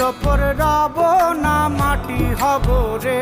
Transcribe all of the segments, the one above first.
ওপর রব না মাটি হব রে,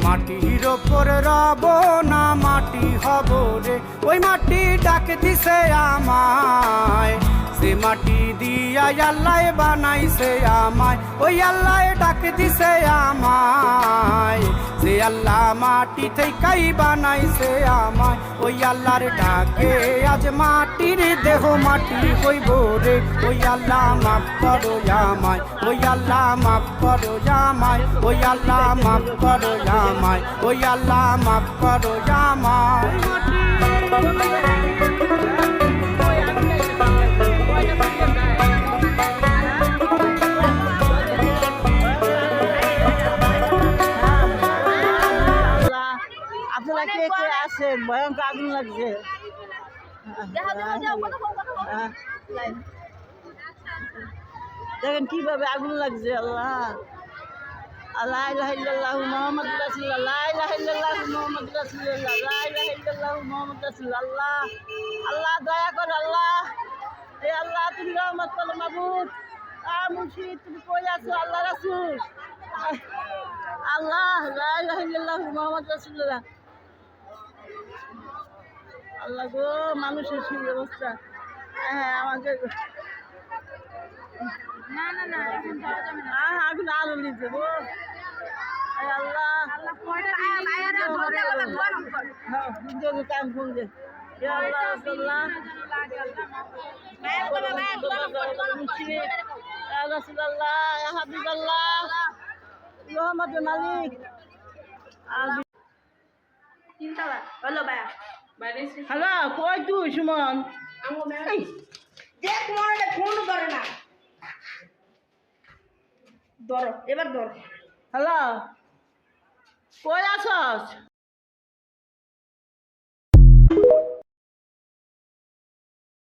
মাটির ওপর রব না মাটি হব রে। ওই মাটি ডাক দিছে আমায়, সে মাটি দিয়া আল্লাহ বানাইছে আমায়। ওই আল্লাহ ডাক দিছে আমায়, যে আল্লাহ মাটি থেকেই বানাইছে আমায়। ওই আল্লাহর ডাকে আজ মাটির দেহ মাটি হইব রে। ওই আল্লাহ মাফ করো আমায়, ওই আল্লাহ মাফ করো আমায়, ওই আল্লাহ মাফ করো আমায়, ওই আল্লাহ মাফ করো আমায়। আপনারা কে কে আছেন? ভয়ঙ্কর আগুন লাগছে। দেখেন কিভাবে আগুন লাগছে। আল্লাহ আল্লাহ ইলাহা ইল্লাল্লাহু মুহাম্মাদুর রাসূলুল্লাহ, লা ইলাহা ইল্লাল্লাহু মুহাম্মাদুর রাসূলুল্লাহ, লা ইলাহা ইল্লাল্লাহু মুহাম্মাদুর রাসূলুল্লাহ। আল্লাহ আল্লাহ দয়া কর আল্লাহ, এ আল্লাহ তুমি রহমত করো মাবুদ। মুর্শিদ তুমি কই আছো? আল্লাহ রাসূল আল্লাহ, লা ইলাহা ইল্লাল্লাহু মুহাম্মাদুর রাসূলুল্লাহ। আল্লাহ গো, মানুষের সেই অবস্থা। হ্যাঁ আমাদের আগুন আলো নিচ্ছে গো। আল্লাহ কাম করলে মালিক। হ্যালো, কই তুই সুমন? ফোন ধরে না, ধরো এবার ধরো। হ্যালো, কই আছস?